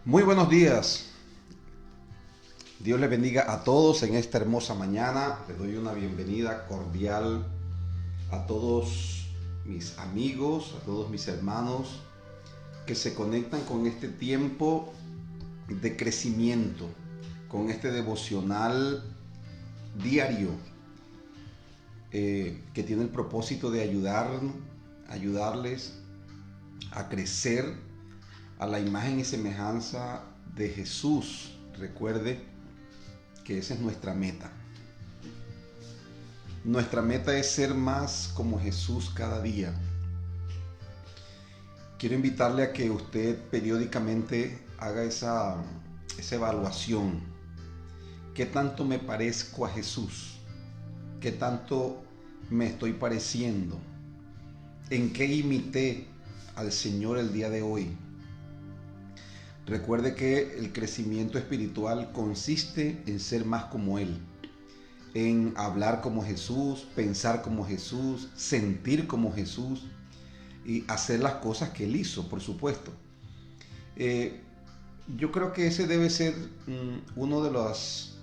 Muy buenos días. Dios les bendiga a todos en esta hermosa mañana. Les doy una bienvenida cordial a todos mis amigos, a todos mis hermanos que se conectan con este tiempo de crecimiento, con este devocional diario que tiene el propósito de ayudarles a crecer a la imagen y semejanza de Jesús. Recuerde que esa es nuestra meta. Nuestra meta es ser más como Jesús cada día. Quiero invitarle a que usted periódicamente haga esa evaluación. ¿Qué tanto me parezco a Jesús? ¿Qué tanto me estoy pareciendo? ¿En qué imité al Señor el día de hoy? Recuerde que el crecimiento espiritual consiste en ser más como Él, en hablar como Jesús, pensar como Jesús, sentir como Jesús y hacer las cosas que Él hizo, por supuesto. Yo creo que ese debe ser una de las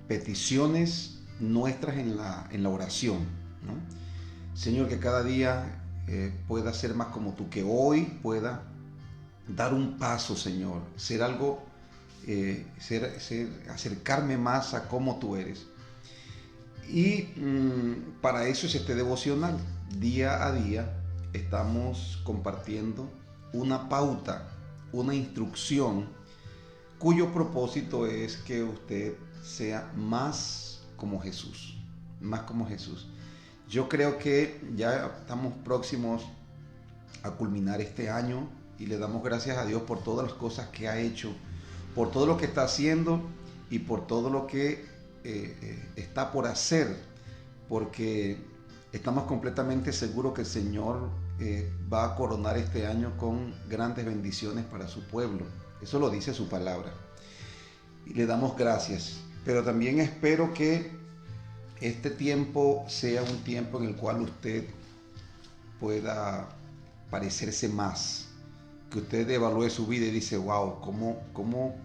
peticiones nuestras en la oración, ¿no? Señor, que cada día pueda ser más como tú, que hoy pueda dar un paso, Señor, ser algo, acercarme más a cómo tú eres. Y para eso es este devocional. Día a día estamos compartiendo una pauta, una instrucción, cuyo propósito es que usted sea más como Jesús, más como Jesús. Yo creo que ya estamos próximos a culminar este año y le damos gracias a Dios por todas las cosas que ha hecho, por todo lo que está haciendo y por todo lo que está por hacer, porque estamos completamente seguros que el Señor va a coronar este año con grandes bendiciones para su pueblo. Eso lo dice su palabra. Y le damos gracias. Pero también espero que este tiempo sea un tiempo en el cual usted pueda parecerse más, que usted evalúe su vida y dice, wow, cómo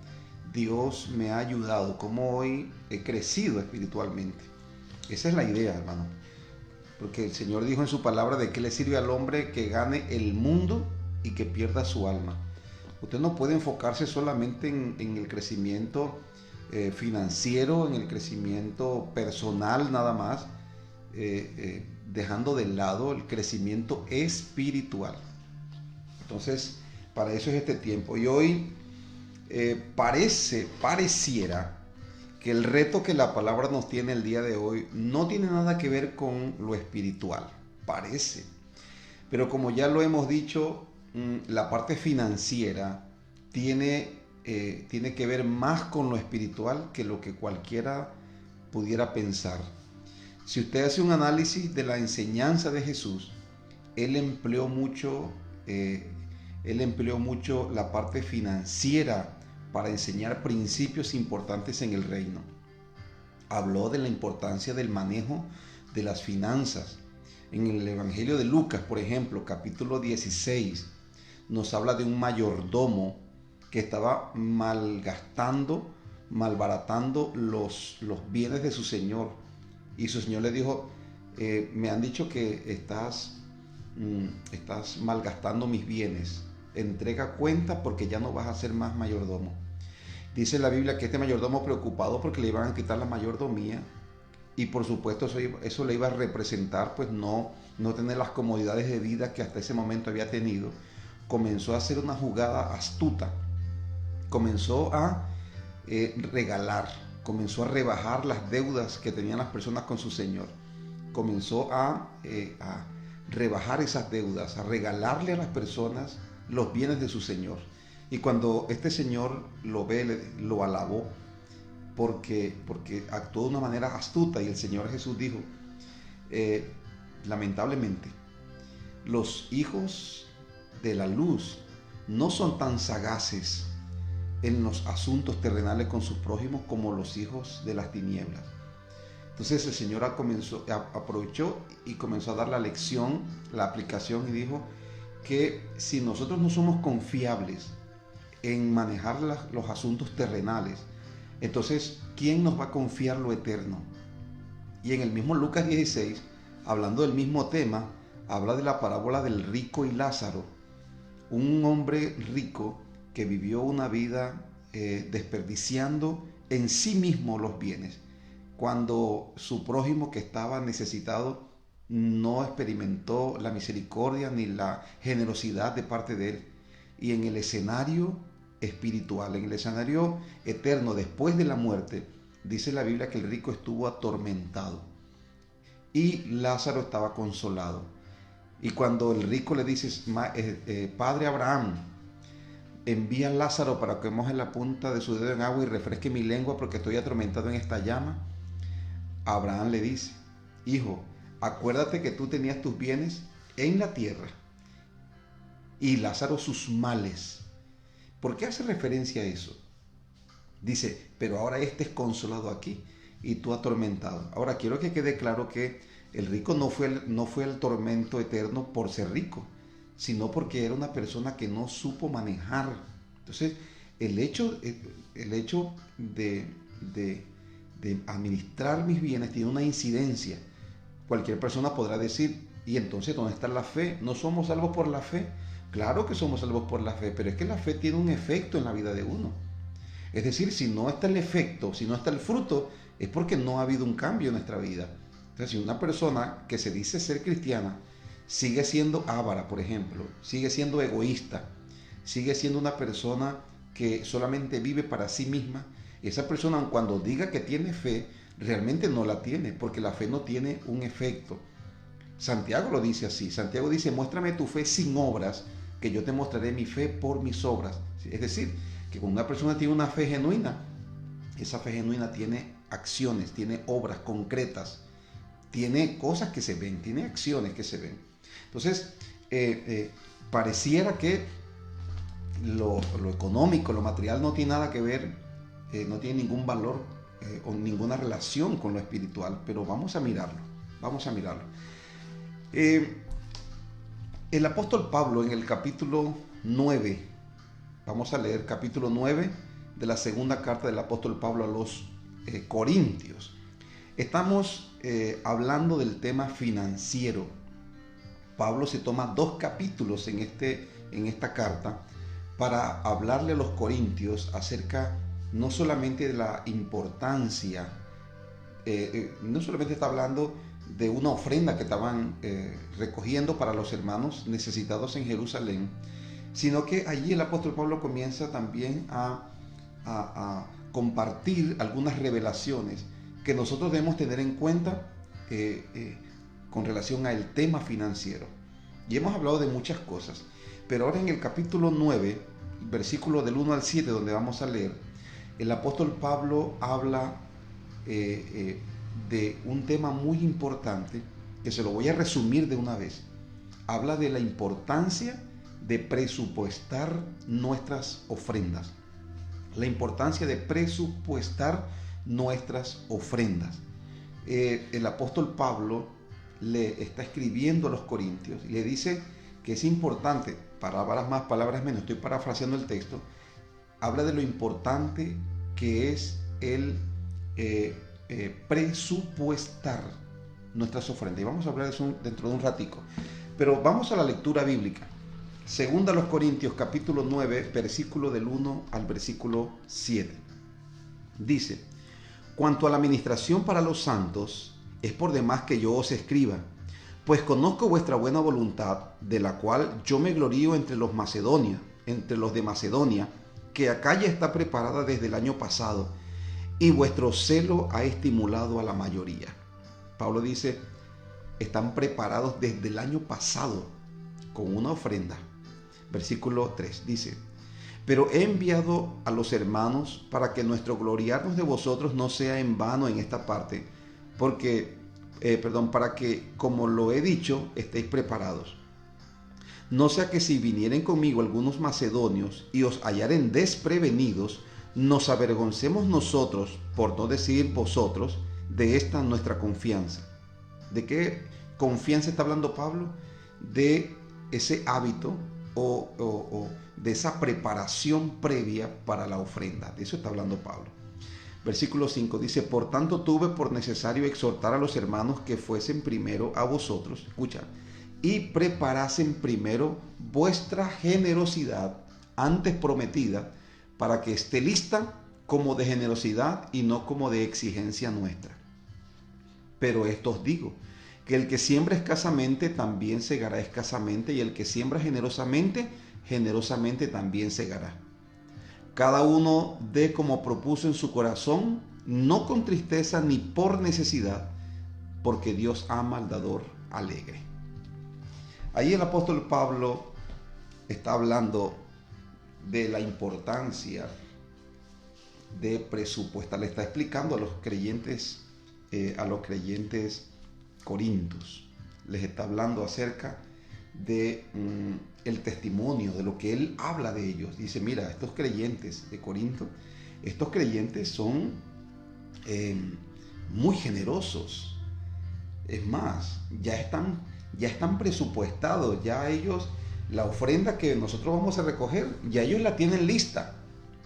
Dios me ha ayudado, cómo hoy he crecido espiritualmente. Esa es la idea, hermano. Porque el Señor dijo en su palabra de qué le sirve al hombre que gane el mundo y que pierda su alma. Usted no puede enfocarse solamente en el crecimiento financiero, en el crecimiento personal nada más, dejando de lado el crecimiento espiritual. Entonces, para eso es este tiempo. Y hoy pareciera que el reto que la palabra nos tiene el día de hoy no tiene nada que ver con lo espiritual. Parece. Pero como ya lo hemos dicho, la parte financiera tiene que ver más con lo espiritual que lo que cualquiera pudiera pensar. Si usted hace un análisis de la enseñanza de Jesús, Él empleó mucho la parte financiera para enseñar principios importantes en el reino. Habló de la importancia del manejo de las finanzas. En el Evangelio de Lucas, por ejemplo, capítulo 16, nos habla de un mayordomo que estaba malbaratando los bienes de su señor. Y su señor le dijo, me han dicho que estás malgastando mis bienes. Entrega cuenta porque ya no vas a ser más mayordomo. Dice la Biblia que este mayordomo, preocupado porque le iban a quitar la mayordomía, y por supuesto eso le iba a representar pues no tener las comodidades de vida que hasta ese momento había tenido, comenzó a hacer una jugada astuta. Comenzó a regalar, comenzó a rebajar las deudas que tenían las personas con su señor. Comenzó a rebajar esas deudas, a regalarle a las personas los bienes de su señor. Y cuando este señor lo ve, lo alabó porque actuó de una manera astuta. Y el Señor Jesús dijo, lamentablemente, los hijos de la luz no son tan sagaces en los asuntos terrenales con sus prójimos como los hijos de las tinieblas. Entonces el Señor aprovechó y comenzó a dar la lección, la aplicación, y dijo que si nosotros no somos confiables en manejar los asuntos terrenales. Entonces, ¿quién nos va a confiar lo eterno? Y en el mismo Lucas 16, hablando del mismo tema, habla de la parábola del rico y Lázaro. Un hombre rico que vivió una vida desperdiciando en sí mismo los bienes, cuando su prójimo que estaba necesitado no experimentó la misericordia ni la generosidad de parte de él. Y en el escenario espiritual, en el escenario eterno después de la muerte, dice la Biblia que el rico estuvo atormentado y Lázaro estaba consolado. Y cuando el rico le dice, Padre Abraham, envía a Lázaro para que moje la punta de su dedo en agua y refresque mi lengua porque estoy atormentado en esta llama, Abraham le dice, hijo, acuérdate que tú tenías tus bienes en la tierra y Lázaro sus males. ¿Por qué hace referencia a eso? Dice, pero ahora este es consolado aquí y tú atormentado. Ahora quiero que quede claro que el rico no fue el tormento eterno por ser rico, sino porque era una persona que no supo manejar. Entonces, el hecho de administrar mis bienes tiene una incidencia. Cualquier persona podrá decir, ¿y entonces dónde está la fe? ¿No somos salvos por la fe? Claro que somos salvos por la fe, pero es que la fe tiene un efecto en la vida de uno. Es decir, si no está el efecto, si no está el fruto, es porque no ha habido un cambio en nuestra vida. Entonces, si una persona que se dice ser cristiana sigue siendo avara, por ejemplo, sigue siendo egoísta, sigue siendo una persona que solamente vive para sí misma, esa persona, cuando diga que tiene fe, realmente no la tiene, porque la fe no tiene un efecto. Santiago lo dice así. Santiago dice, muéstrame tu fe sin obras, que yo te mostraré mi fe por mis obras. Es decir, que cuando una persona tiene una fe genuina, esa fe genuina tiene acciones, tiene obras concretas, tiene cosas que se ven, tiene acciones que se ven. Entonces, pareciera que lo económico, lo material no tiene nada que ver, no tiene ningún valor o ninguna relación con lo espiritual, pero vamos a mirarlo, vamos a mirarlo. El apóstol Pablo en el capítulo 9, vamos a leer capítulo 9 de la segunda carta del apóstol Pablo a los Corintios. Estamos hablando del tema financiero. Pablo se toma 2 capítulos en esta carta para hablarle a los corintios acerca no solamente de la importancia, no solamente está hablando de una ofrenda que estaban recogiendo para los hermanos necesitados en Jerusalén, sino que allí el apóstol Pablo comienza también a compartir algunas revelaciones que nosotros debemos tener en cuenta con relación al tema financiero. Y hemos hablado de muchas cosas, pero ahora en el capítulo 9, versículo del 1 al 7, donde vamos a leer, el apóstol Pablo habla de un tema muy importante, que se lo voy a resumir de una vez. Habla de la importancia de presupuestar nuestras ofrendas. La importancia de presupuestar nuestras ofrendas. El apóstol Pablo le está escribiendo a los corintios y le dice que es importante, palabras más, palabras menos, estoy parafraseando el texto, habla de lo importante que es el presupuestar nuestras ofrendas. Y vamos a hablar de eso dentro de un ratico. Pero vamos a la lectura bíblica. Segunda a los Corintios, capítulo 9, versículo del 1 al versículo 7. Dice, cuanto a la administración para los santos, es por demás que yo os escriba, pues conozco vuestra buena voluntad, de la cual yo me glorío entre los de Macedonia, que acá ya está preparada desde el año pasado, y vuestro celo ha estimulado a la mayoría. Pablo dice, están preparados desde el año pasado con una ofrenda. Versículo 3 dice, pero he enviado a los hermanos para que nuestro gloriarnos de vosotros no sea en vano en esta parte, para que, como lo he dicho, estéis preparados. No sea que si vinieren conmigo algunos macedonios y os hallaren desprevenidos, nos avergoncemos nosotros, por no decir vosotros, de esta nuestra confianza. ¿De qué confianza está hablando Pablo? De ese hábito o de esa preparación previa para la ofrenda. De eso está hablando Pablo. Versículo 5 dice, por tanto tuve por necesario exhortar a los hermanos que fuesen primero a vosotros, escucha, y preparasen primero vuestra generosidad antes prometida, para que esté lista como de generosidad y no como de exigencia nuestra. Pero esto os digo, que el que siembra escasamente también segará escasamente, y el que siembra generosamente, generosamente también segará. Cada uno dé como propuso en su corazón, no con tristeza ni por necesidad, porque Dios ama al dador alegre. Ahí el apóstol Pablo está hablando de la importancia de presupuestar. Le está explicando a los creyentes corintios. Les está hablando acerca de el testimonio, de lo que él habla de ellos. Dice, mira, estos creyentes de Corinto, estos creyentes son muy generosos. Es más, ya están presupuestados, ya ellos, la ofrenda que nosotros vamos a recoger, ya ellos la tienen lista.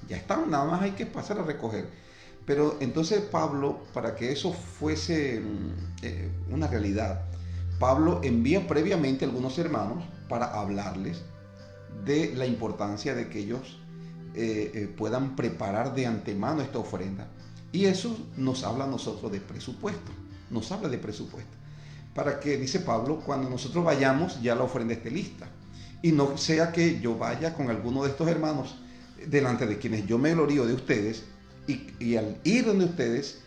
Ya están, nada más hay que pasar a recoger. Pero entonces Pablo, para que eso fuese una realidad, Pablo envía previamente a algunos hermanos para hablarles de la importancia de que ellos puedan preparar de antemano esta ofrenda. Y eso nos habla a nosotros de presupuesto, nos habla de presupuesto. Para que, dice Pablo, cuando nosotros vayamos ya la ofrenda esté lista. Y no sea que yo vaya con alguno de estos hermanos delante de quienes yo me glorío de ustedes y al ir donde ustedes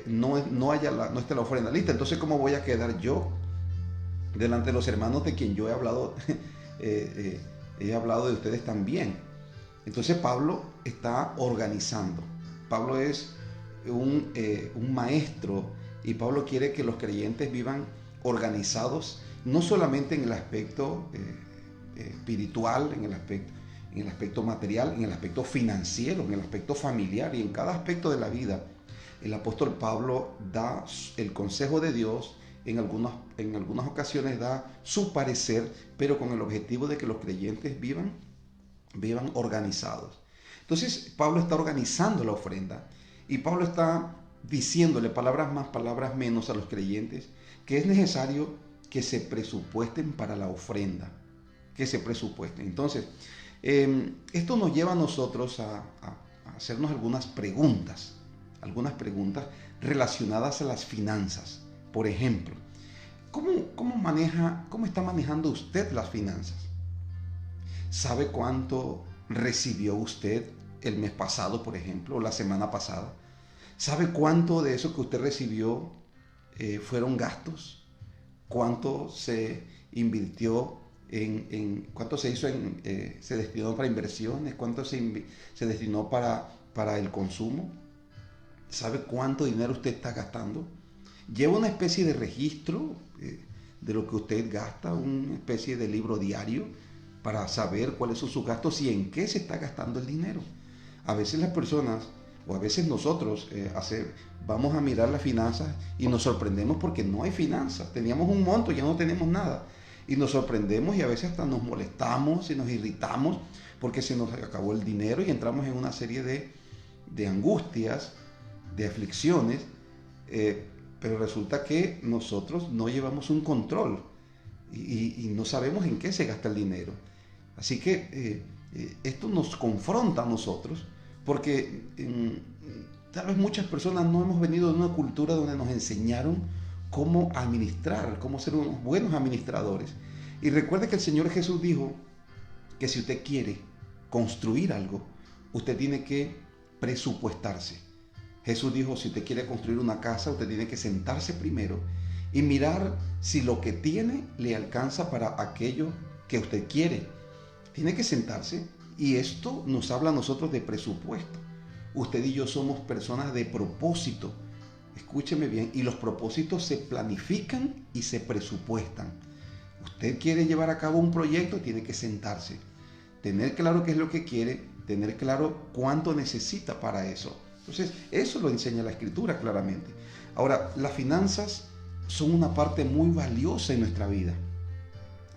no esté la ofrenda lista. Entonces, ¿cómo voy a quedar yo delante de los hermanos de quien yo he hablado? He hablado de ustedes también. Entonces Pablo está organizando. Pablo es un maestro, y Pablo quiere que los creyentes vivan organizados, no solamente en el aspecto espiritual, en el aspecto material, en el aspecto financiero, en el aspecto familiar y en cada aspecto de la vida. El apóstol Pablo da el consejo de Dios, en algunas ocasiones da su parecer, pero con el objetivo de que los creyentes vivan organizados. Entonces Pablo está organizando la ofrenda, y Pablo está diciéndole palabras más, palabras menos a los creyentes, que es necesario que se presupuesten para la ofrenda, que se presupuesten. Entonces, esto nos lleva a nosotros a hacernos algunas preguntas relacionadas a las finanzas. Por ejemplo, ¿cómo está manejando usted las finanzas? ¿Sabe cuánto recibió usted el mes pasado, por ejemplo, o la semana pasada? ¿Sabe cuánto de eso que usted recibió fueron gastos? ¿Cuánto se invirtió cuánto se hizo se destinó para inversiones? ¿Cuánto se destinó para el consumo? ¿Sabe cuánto dinero usted está gastando? Lleva una especie de registro de lo que usted gasta, una especie de libro diario para saber cuáles son sus gastos y en qué se está gastando el dinero. A veces las personas, o a veces nosotros, vamos a mirar las finanzas y nos sorprendemos porque no hay finanzas. Teníamos un monto, ya no tenemos nada. Y nos sorprendemos y a veces hasta nos molestamos y nos irritamos porque se nos acabó el dinero y entramos en una serie de angustias, de aflicciones, pero resulta que nosotros no llevamos un control y no sabemos en qué se gasta el dinero. Así que esto nos confronta a nosotros porque tal vez muchas personas no hemos venido de una cultura donde nos enseñaron cómo administrar, cómo ser unos buenos administradores. Y recuerde que el Señor Jesús dijo que si usted quiere construir algo, usted tiene que presupuestarse. Jesús dijo, si usted quiere construir una casa, usted tiene que sentarse primero y mirar si lo que tiene le alcanza para aquello que usted quiere. Tiene que sentarse, y esto nos habla a nosotros de presupuesto. Usted y yo somos personas de propósito. Escúcheme bien, y los propósitos se planifican y se presupuestan. Usted quiere llevar a cabo un proyecto, tiene que sentarse, tener claro qué es lo que quiere, tener claro cuánto necesita para eso. Entonces, eso lo enseña la Escritura claramente. Ahora, las finanzas son una parte muy valiosa en nuestra vida.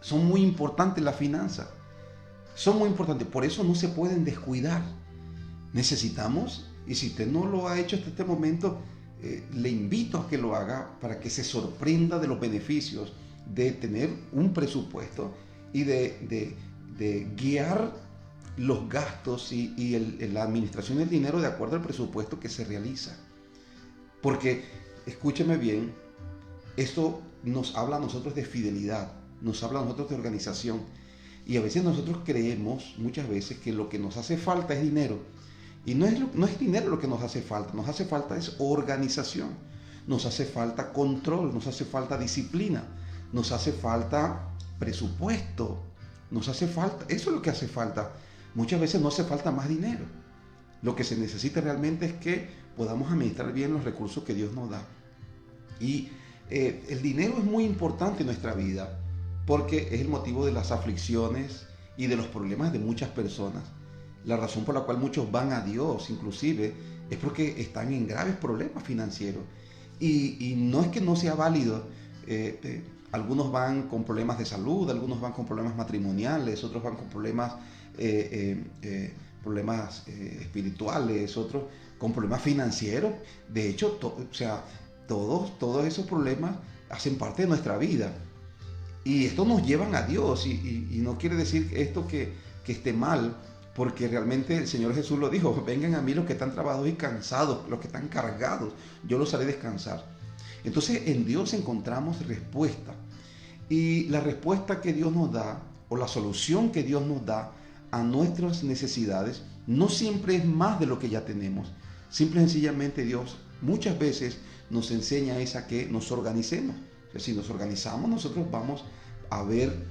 Son muy importantes las finanzas. Son muy importantes, por eso no se pueden descuidar. Necesitamos, y si usted no lo ha hecho hasta este momento, le invito a que lo haga para que se sorprenda de los beneficios de tener un presupuesto y de guiar los gastos la administración del dinero de acuerdo al presupuesto que se realiza. Porque, escúcheme bien, esto nos habla a nosotros de fidelidad, nos habla a nosotros de organización. Y a veces nosotros creemos, muchas veces, que lo que nos hace falta es dinero. Y no es dinero lo que nos hace falta es organización, nos hace falta control, nos hace falta disciplina, nos hace falta presupuesto, nos hace falta, eso es lo que hace falta. Muchas veces no hace falta más dinero. Lo que se necesita realmente es que podamos administrar bien los recursos que Dios nos da. Y el dinero es muy importante en nuestra vida porque es el motivo de las aflicciones y de los problemas de muchas personas. La razón por la cual muchos van a Dios, inclusive, es porque están en graves problemas financieros. Y no es que no sea válido. Algunos van con problemas de salud, algunos van con problemas matrimoniales, otros van con problemas espirituales, otros con problemas financieros. De hecho, todos esos problemas hacen parte de nuestra vida. Y esto nos llevan a Dios. Y no quiere decir esto que esté mal, porque realmente el Señor Jesús lo dijo: vengan a mí los que están trabajados y cansados, los que están cargados, yo los haré descansar. Entonces en Dios encontramos respuesta. Y la respuesta que Dios nos da, o la solución que Dios nos da a nuestras necesidades, no siempre es más de lo que ya tenemos. Simple y sencillamente Dios muchas veces nos enseña a que nos organicemos. Si nos organizamos, nosotros vamos a ver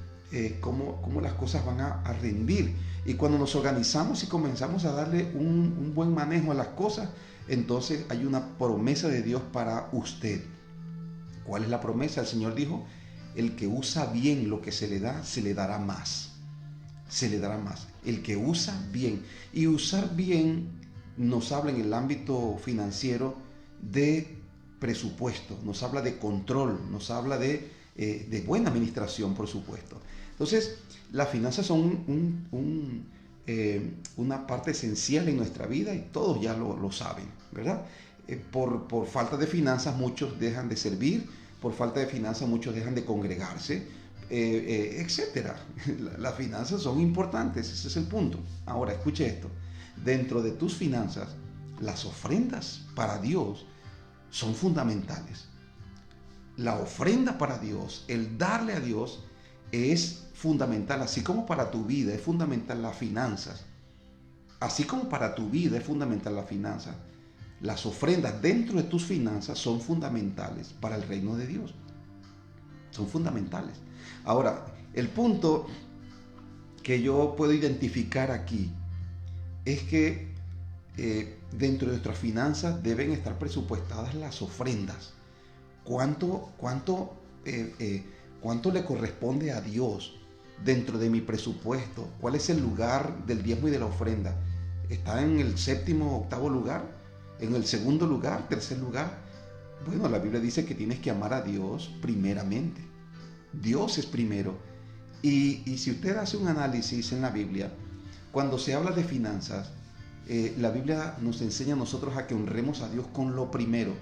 cómo las cosas van a rendir. Y cuando nos organizamos y comenzamos a darle un buen manejo a las cosas, entonces hay una promesa de Dios para usted. ¿Cuál es la promesa? El Señor dijo: el que usa bien lo que se le da, se le dará más. Se le dará más. El que usa bien. Y usar bien nos habla en el ámbito financiero de presupuesto, nos habla de control, nos habla de buena administración, por supuesto. Entonces, las finanzas son una parte esencial en nuestra vida y todos ya lo saben, ¿verdad? Por falta de finanzas muchos dejan de servir, por falta de finanzas muchos dejan de congregarse, etcétera. Las finanzas son importantes, ese es el punto. Ahora, escuche esto: dentro de tus finanzas, las ofrendas para Dios son fundamentales. La ofrenda para Dios, el darle a Dios, es fundamental, así como para tu vida es fundamental las finanzas. Así como para tu vida es fundamental las finanzas, las ofrendas dentro de tus finanzas son fundamentales para el reino de Dios. Son fundamentales. Ahora, el punto que yo puedo identificar aquí es que dentro de nuestras finanzas deben estar presupuestadas las ofrendas. ¿Cuánto le corresponde a Dios dentro de mi presupuesto? ¿Cuál es el lugar del diezmo y de la ofrenda? ¿Está en el séptimo o octavo lugar? ¿En el segundo lugar? ¿Tercer lugar? Bueno, la Biblia dice que tienes que amar a Dios primeramente. Dios es primero. Y si usted hace un análisis en la Biblia, cuando se habla de finanzas, la Biblia nos enseña a nosotros a que honremos a Dios con lo primero.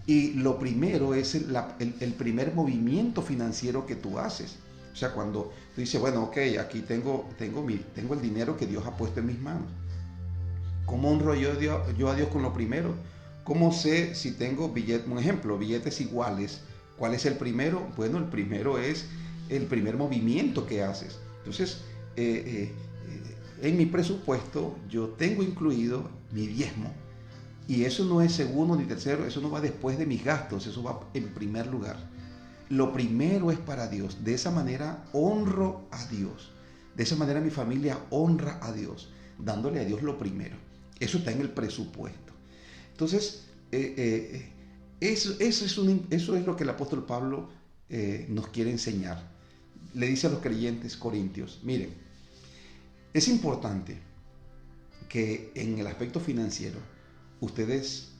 Y lo primero es el primer movimiento financiero que tú haces. O sea, cuando tú dices: bueno, ok, aquí tengo el dinero que Dios ha puesto en mis manos. ¿Cómo honro yo a Dios con lo primero? ¿Cómo sé si tengo billetes iguales? ¿Cuál es el primero? Bueno, el primero es el primer movimiento que haces. Entonces, en mi presupuesto yo tengo incluido mi diezmo. Y eso no es segundo ni tercero, eso no va después de mis gastos, eso va en primer lugar. Lo primero es para Dios. De esa manera honro a Dios. De esa manera mi familia honra a Dios, dándole a Dios lo primero. Eso está en el presupuesto. Entonces, eso es lo que el apóstol Pablo nos quiere enseñar. Le dice a los creyentes corintios: miren, es importante que en el aspecto financiero ustedes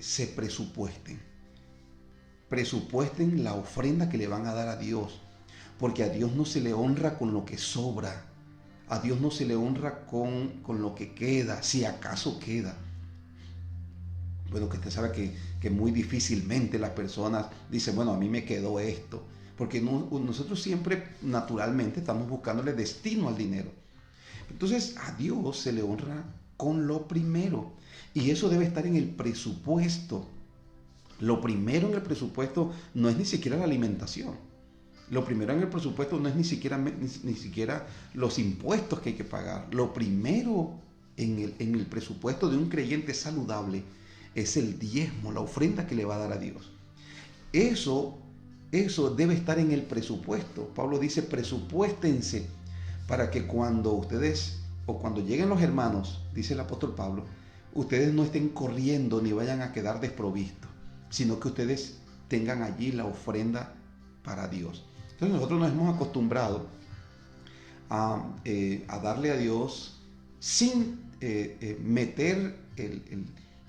se presupuesten la ofrenda que le van a dar a Dios, porque a Dios no se le honra con lo que sobra. A Dios no se le honra con lo que queda, si acaso queda. Bueno, que usted sabe que muy difícilmente las personas dicen, bueno, a mí me quedó esto. Porque nosotros siempre naturalmente estamos buscándole destino al dinero. Entonces a Dios se le honra con lo primero. Y eso debe estar en el presupuesto. Lo primero en el presupuesto no es ni siquiera la alimentación. Lo primero en el presupuesto no es ni siquiera los impuestos que hay que pagar. Lo primero en el presupuesto de un creyente saludable es el diezmo, la ofrenda que le va a dar a Dios. Eso debe estar en el presupuesto. Pablo dice, presupuéstense para que cuando ustedes o cuando lleguen los hermanos, dice el apóstol Pablo, ustedes no estén corriendo ni vayan a quedar desprovistos, sino que ustedes tengan allí la ofrenda para Dios. Entonces nosotros nos hemos acostumbrado a darle a Dios sin meter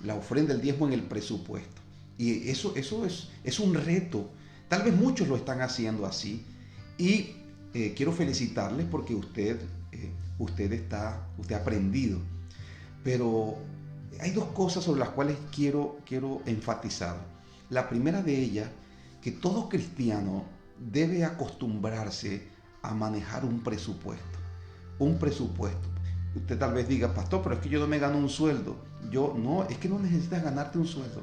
la ofrenda, el diezmo en el presupuesto. Y eso es un reto. Tal vez muchos lo están haciendo así. Y quiero felicitarles porque usted ha aprendido. Pero hay dos cosas sobre las cuales quiero enfatizar. La primera de ellas, que todo cristiano debe acostumbrarse a manejar un presupuesto. Un presupuesto. Usted tal vez diga, pastor, pero es que yo no me gano un sueldo. No, es que no necesitas ganarte un sueldo.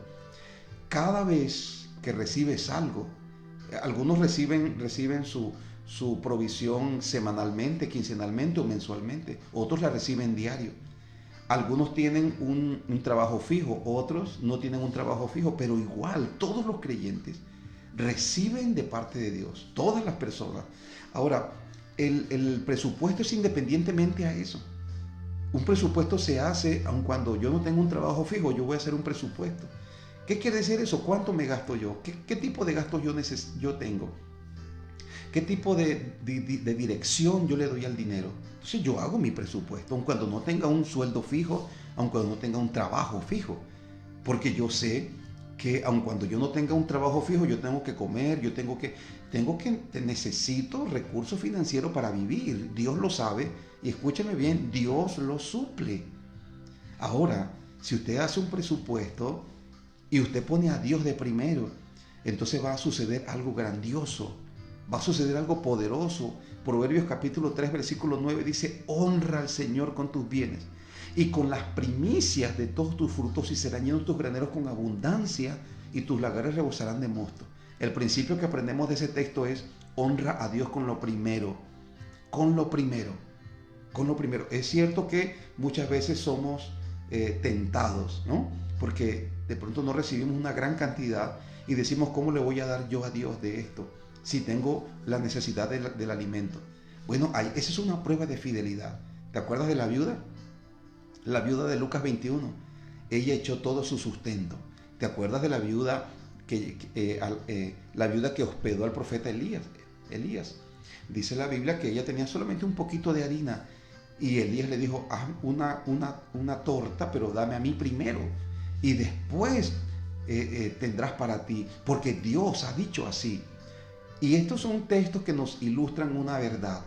Cada vez que recibes algo, algunos reciben su provisión semanalmente, quincenalmente o mensualmente. Otros la reciben diario. Algunos tienen un trabajo fijo, otros no tienen un trabajo fijo, pero igual todos los creyentes reciben de parte de Dios, todas las personas. Ahora, el presupuesto es independientemente a eso. Un presupuesto se hace aun cuando yo no tengo un trabajo fijo, yo voy a hacer un presupuesto. ¿Qué quiere decir eso? ¿Cuánto me gasto yo? ¿Qué tipo de gastos yo tengo? ¿Qué tipo de dirección yo le doy al dinero? Entonces yo hago mi presupuesto, aun cuando no tenga un sueldo fijo, aun cuando no tenga un trabajo fijo. Porque yo sé que aun cuando yo no tenga un trabajo fijo, yo tengo que comer, necesito recursos financieros para vivir. Dios lo sabe y escúcheme bien, Dios lo suple. Ahora, si usted hace un presupuesto y usted pone a Dios de primero, entonces va a suceder algo grandioso, va a suceder algo poderoso. Proverbios capítulo 3, versículo 9 dice, honra al Señor con tus bienes y con las primicias de todos tus frutos, y serán llenos tus graneros con abundancia y tus lagares rebosarán de mosto. El principio que aprendemos de ese texto es, honra a Dios con lo primero, con lo primero, con lo primero. Es cierto que muchas veces somos tentados, ¿no? Porque de pronto no recibimos una gran cantidad y decimos, ¿cómo le voy a dar yo a Dios de esto si tengo la necesidad del alimento? Bueno, esa es una prueba de fidelidad. ¿Te acuerdas de la viuda? La viuda de Lucas 21. Ella echó todo su sustento. ¿Te acuerdas de la viuda que hospedó al profeta Elías? Dice la Biblia que ella tenía solamente un poquito de harina y Elías le dijo, haz una torta, pero dame a mí primero y después tendrás para ti, porque Dios ha dicho así. Y estos son textos que nos ilustran una verdad.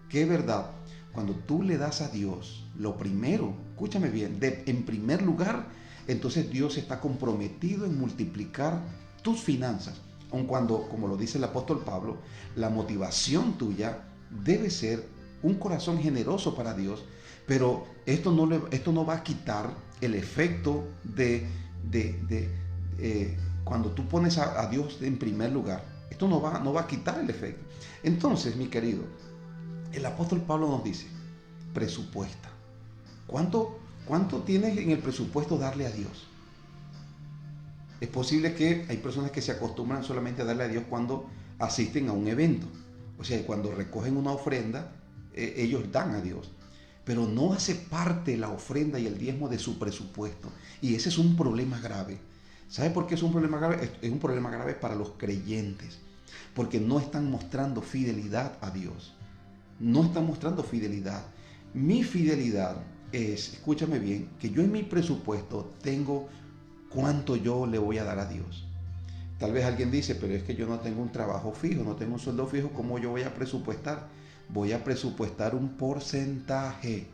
¿Qué verdad? Cuando tú le das a Dios lo primero, escúchame bien, en primer lugar, entonces Dios está comprometido en multiplicar tus finanzas. Aun cuando, como lo dice el apóstol Pablo, la motivación tuya debe ser un corazón generoso para Dios, pero esto no va a quitar el efecto de cuando tú pones a Dios en primer lugar. Esto no va a quitar el efecto. Entonces, mi querido, el apóstol Pablo nos dice, presupuesta. ¿Cuánto tienes en el presupuesto darle a Dios? Es posible que hay personas que se acostumbran solamente a darle a Dios cuando asisten a un evento. O sea, cuando recogen una ofrenda, ellos dan a Dios. Pero no hace parte la ofrenda y el diezmo de su presupuesto. Y ese es un problema grave. ¿Sabe por qué es un problema grave? Es un problema grave para los creyentes. Porque no están mostrando fidelidad a Dios. No están mostrando fidelidad. Mi fidelidad es, escúchame bien, que yo en mi presupuesto tengo cuánto yo le voy a dar a Dios. Tal vez alguien dice, pero es que yo no tengo un trabajo fijo, no tengo un sueldo fijo, ¿cómo yo voy a presupuestar? voy a presupuestar un porcentaje.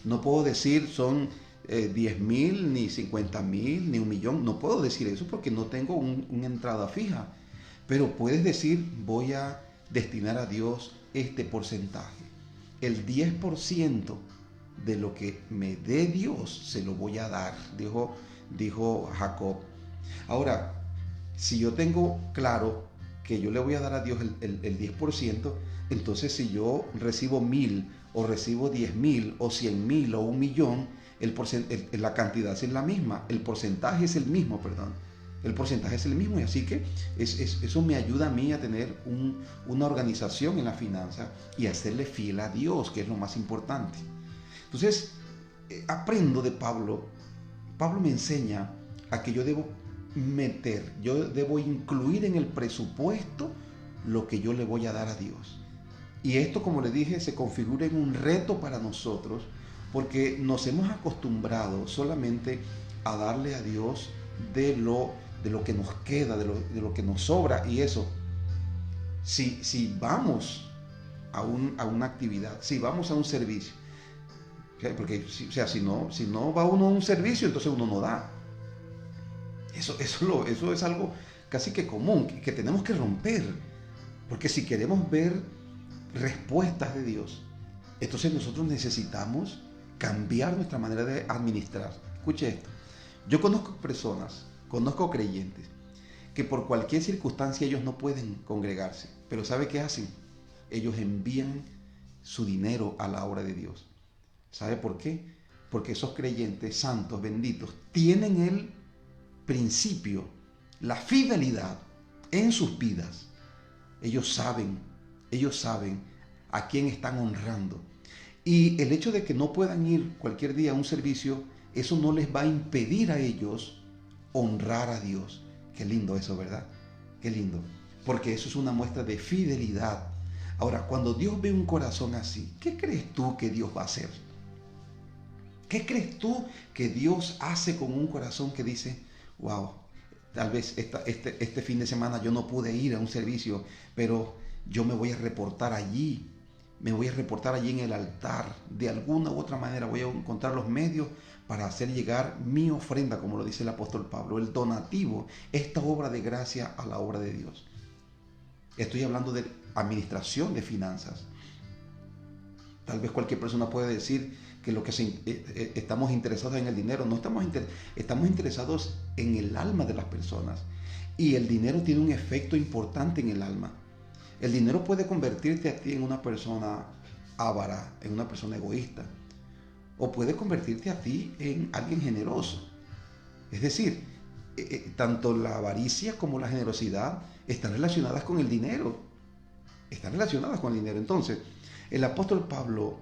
No puedo decir son 10,000, ni 50,000, ni 1,000,000. No puedo decir eso porque no tengo una entrada fija. Pero puedes decir, voy a destinar a Dios este porcentaje. El 10% de lo que me dé Dios se lo voy a dar, dijo Jacob. Ahora, si yo tengo claro que yo le voy a dar a Dios el 10%, entonces si yo recibo 1,000 o recibo 10,000 o 100,000 o 1,000,000, la cantidad es la misma, el porcentaje es el mismo, perdón. El porcentaje es el mismo, y así que eso me ayuda a mí a tener una organización en la finanza y a serle fiel a Dios, que es lo más importante. Entonces, aprendo de Pablo. Pablo me enseña a que yo debo incluir en el presupuesto lo que yo le voy a dar a Dios. Y esto, como le dije, se configura en un reto para nosotros, porque nos hemos acostumbrado solamente a darle a Dios de lo que nos queda, de lo que nos sobra. Y eso, si vamos a una actividad, si vamos a un servicio, porque si no va uno a un servicio, entonces uno no da. Eso es algo casi que común, que tenemos que romper, porque si queremos ver respuestas de Dios, entonces nosotros necesitamos cambiar nuestra manera de administrar. Escuche esto. Yo conozco creyentes que por cualquier circunstancia ellos no pueden congregarse, pero ¿sabe qué hacen? Ellos envían su dinero a la obra de Dios. ¿Sabe por qué? Porque esos creyentes santos, benditos, tienen el principio, la fidelidad en sus vidas. Ellos saben a quién están honrando. Y el hecho de que no puedan ir cualquier día a un servicio, eso no les va a impedir a ellos honrar a Dios. Qué lindo eso, ¿verdad? Qué lindo. Porque eso es una muestra de fidelidad. Ahora, cuando Dios ve un corazón así, ¿qué crees tú que Dios va a hacer? ¿Qué crees tú que Dios hace con un corazón que dice, wow, tal vez este fin de semana yo no pude ir a un servicio, pero yo me voy a reportar allí? Me voy a reportar allí en el altar. De alguna u otra manera voy a encontrar los medios para hacer llegar mi ofrenda, como lo dice el apóstol Pablo, el donativo, esta obra de gracia a la obra de Dios. Estoy hablando de administración de finanzas. Tal vez cualquier persona puede decir que estamos interesados en el dinero. No estamos interesados en el alma de las personas. Y el dinero tiene un efecto importante en el alma. El dinero puede convertirte a ti en una persona avara, en una persona egoísta, o puede convertirte a ti en alguien generoso. Es decir, tanto la avaricia como la generosidad están relacionadas con el dinero. Están relacionadas con el dinero. Entonces, el apóstol Pablo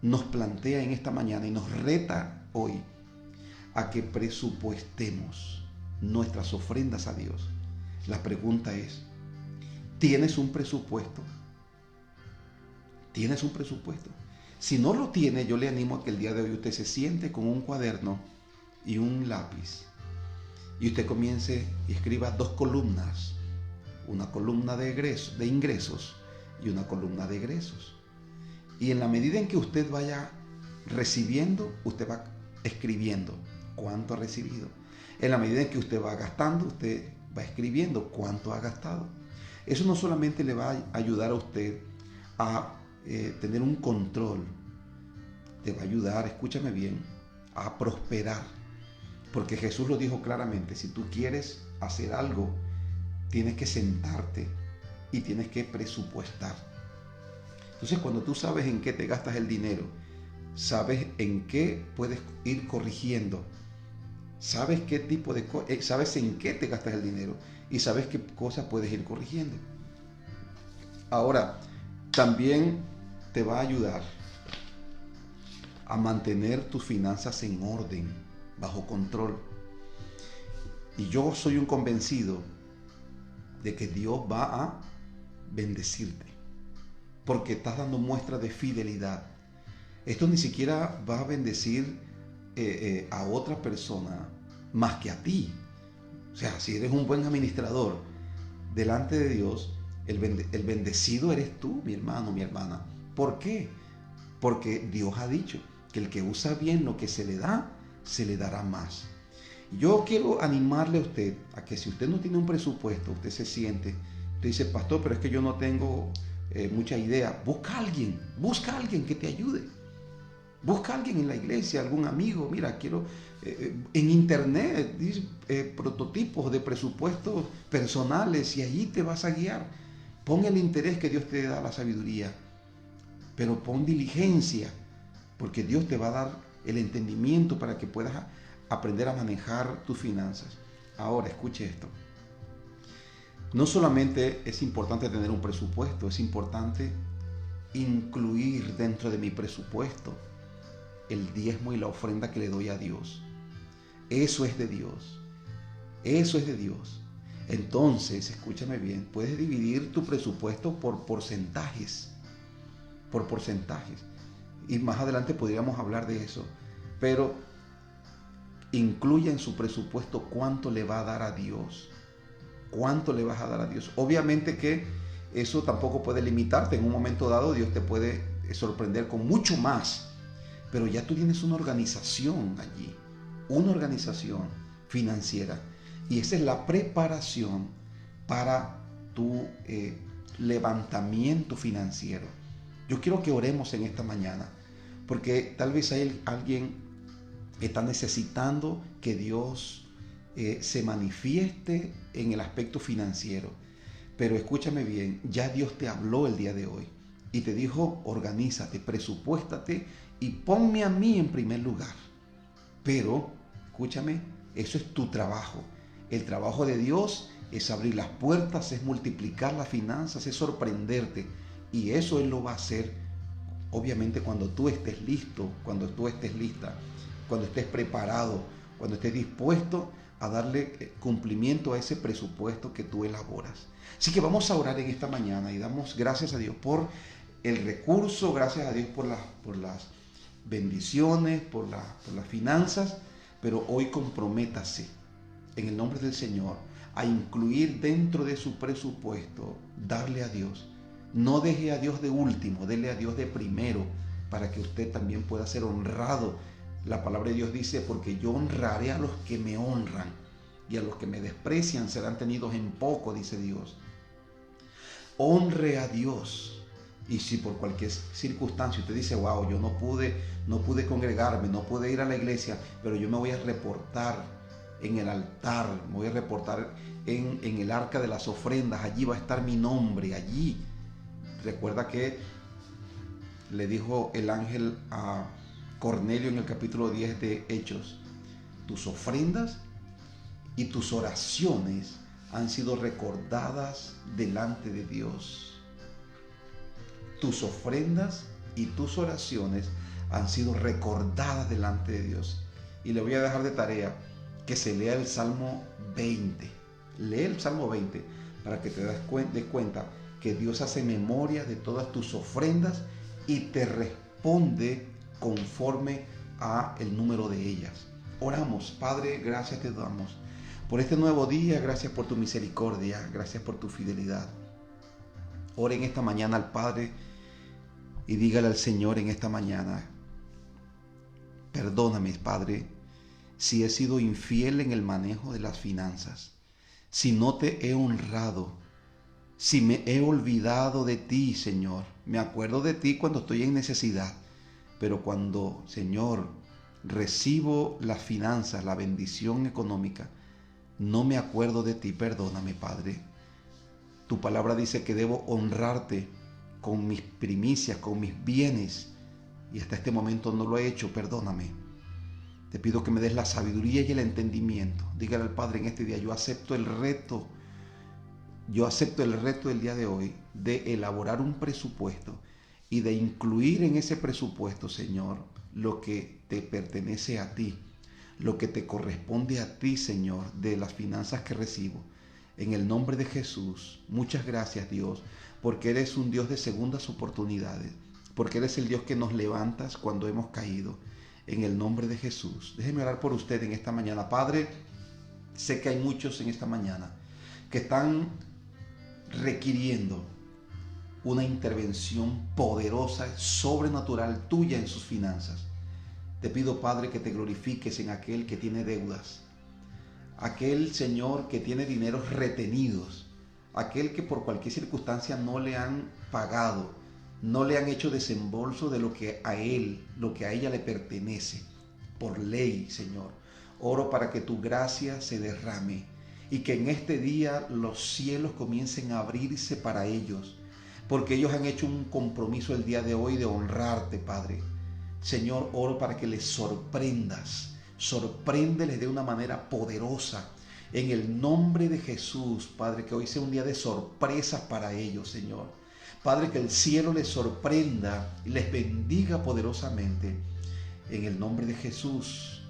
nos plantea en esta mañana y nos reta hoy a que presupuestemos nuestras ofrendas a Dios. La pregunta es, ¿tienes un presupuesto? ¿Tienes un presupuesto? Si no lo tiene, yo le animo a que el día de hoy usted se siente con un cuaderno y un lápiz y usted comience y escriba 2 columnas, una columna de ingresos y una columna de egresos. Y en la medida en que usted vaya recibiendo, usted va escribiendo cuánto ha recibido. En la medida en que usted va gastando, usted va escribiendo cuánto ha gastado. Eso no solamente le va a ayudar a usted a tener un control, te va a ayudar, escúchame bien, a prosperar. Porque Jesús lo dijo claramente, si tú quieres hacer algo, tienes que sentarte y tienes que presupuestar. Entonces, cuando tú sabes en qué te gastas el dinero, sabes en qué puedes ir corrigiendo, sabes sabes en qué te gastas el dinero y sabes qué cosas puedes ir corrigiendo. Ahora, también te va a ayudar a mantener tus finanzas en orden, bajo control. Y yo soy un convencido de que Dios va a bendecirte, porque estás dando muestra de fidelidad. Esto ni siquiera va a bendecir a otra persona más que a ti. O sea, si eres un buen administrador delante de Dios, El bendecido eres tú, mi hermano, mi hermana. ¿Por qué? Porque Dios ha dicho que el que usa bien lo que se le da, se le dará más. Yo quiero animarle a usted a que si usted no tiene un presupuesto, usted se siente, usted dice, pastor, pero es que yo no tengo mucha idea. Busca a alguien que te ayude. Busca a alguien en la iglesia, algún amigo. Mira, quiero en internet, dice, prototipos de presupuestos personales y allí te vas a guiar. Pon el interés que Dios te da, la sabiduría, pero pon diligencia, porque Dios te va a dar el entendimiento para que puedas aprender a manejar tus finanzas. Ahora, escuche esto. No solamente es importante tener un presupuesto, es importante incluir dentro de mi presupuesto el diezmo y la ofrenda que le doy a Dios. Eso es de Dios. Eso es de Dios. Entonces, escúchame bien, puedes dividir tu presupuesto por porcentajes. Por porcentajes. Y más adelante podríamos hablar de eso. Pero incluya en su presupuesto cuánto le va a dar a Dios. ¿Cuánto le vas a dar a Dios? Obviamente que eso tampoco puede limitarte. En un momento dado Dios te puede sorprender con mucho más. Pero ya tú tienes una organización allí. Una organización financiera. Y esa es la preparación para tu levantamiento financiero. Yo quiero que oremos en esta mañana, porque tal vez hay alguien que está necesitando que Dios se manifieste en el aspecto financiero. Pero escúchame bien, ya Dios te habló el día de hoy y te dijo, organízate, presupuéstate y ponme a mí en primer lugar. Pero, escúchame, eso es tu trabajo. El trabajo de Dios es abrir las puertas, es multiplicar las finanzas, es sorprenderte. Y eso Él lo va a hacer, obviamente, cuando tú estés listo, cuando tú estés lista, cuando estés preparado, cuando estés dispuesto a darle cumplimiento a ese presupuesto que tú elaboras. Así que vamos a orar en esta mañana y damos gracias a Dios por el recurso, gracias a Dios por las bendiciones, por las finanzas, pero hoy comprométase en el nombre del Señor a incluir dentro de su presupuesto, darle a Dios. No deje a Dios de último, dele a Dios de primero, para que usted también pueda ser honrado. La palabra de Dios dice, porque yo honraré a los que me honran, y a los que me desprecian serán tenidos en poco, dice Dios. Honre a Dios. Y si por cualquier circunstancia usted dice, wow, yo no pude congregarme, no pude ir a la iglesia, pero yo me voy a reportar en el altar, me voy a reportar en el arca de las ofrendas, allí va a estar mi nombre, allí. Recuerda que le dijo el ángel a Cornelio en el capítulo 10 de Hechos, tus ofrendas y tus oraciones han sido recordadas delante de Dios. Tus ofrendas y tus oraciones han sido recordadas delante de Dios. Y le voy a dejar de tarea que se lea el Salmo 20. Lee el Salmo 20 para que te des cuenta que Dios hace memoria de todas tus ofrendas y te responde conforme a el número de ellas. Oramos. Padre, gracias te damos por este nuevo día, gracias por tu misericordia, gracias por tu fidelidad. Ore en esta mañana al Padre y dígale al Señor en esta mañana, perdóname, Padre, si he sido infiel en el manejo de las finanzas, si no te he honrado, si me he olvidado de ti, Señor. Me acuerdo de ti cuando estoy en necesidad, pero cuando, Señor, recibo las finanzas, la bendición económica, no me acuerdo de ti. Perdóname, Padre. Tu palabra dice que debo honrarte con mis primicias, con mis bienes, y hasta este momento no lo he hecho. Perdóname. Te pido que me des la sabiduría y el entendimiento. Dígale al Padre en este día, yo acepto el reto del día de hoy de elaborar un presupuesto y de incluir en ese presupuesto, Señor, lo que te pertenece a ti, lo que te corresponde a ti, Señor, de las finanzas que recibo. En el nombre de Jesús, muchas gracias, Dios, porque eres un Dios de segundas oportunidades, porque eres el Dios que nos levantas cuando hemos caído. En el nombre de Jesús. Déjeme orar por usted en esta mañana. Padre, sé que hay muchos en esta mañana que están requiriendo una intervención poderosa, sobrenatural tuya en sus finanzas. Te pido, Padre, que te glorifiques en aquel que tiene deudas, aquel Señor que tiene dineros retenidos, aquel que por cualquier circunstancia no le han pagado, no le han hecho desembolso de lo que a él, lo que a ella le pertenece, por ley, Señor. Oro para que tu gracia se derrame y que en este día los cielos comiencen a abrirse para ellos, porque ellos han hecho un compromiso el día de hoy de honrarte, Padre. Señor, oro para que les sorprendas, sorpréndeles de una manera poderosa. En el nombre de Jesús, Padre, que hoy sea un día de sorpresas para ellos, Señor. Padre, que el cielo les sorprenda y les bendiga poderosamente. En el nombre de Jesús,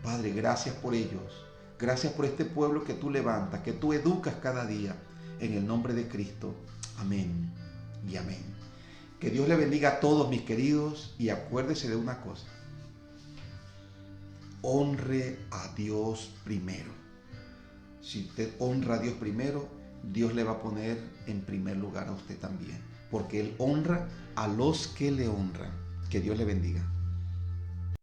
Padre, gracias por ellos. Gracias por este pueblo que tú levantas, que tú educas cada día. En el nombre de Cristo. Amén y amén. Que Dios le bendiga a todos, mis queridos, y acuérdese de una cosa. Honre a Dios primero. Si usted honra a Dios primero, Dios le va a poner en primer lugar a usted también, porque Él honra a los que le honran. Que Dios le bendiga.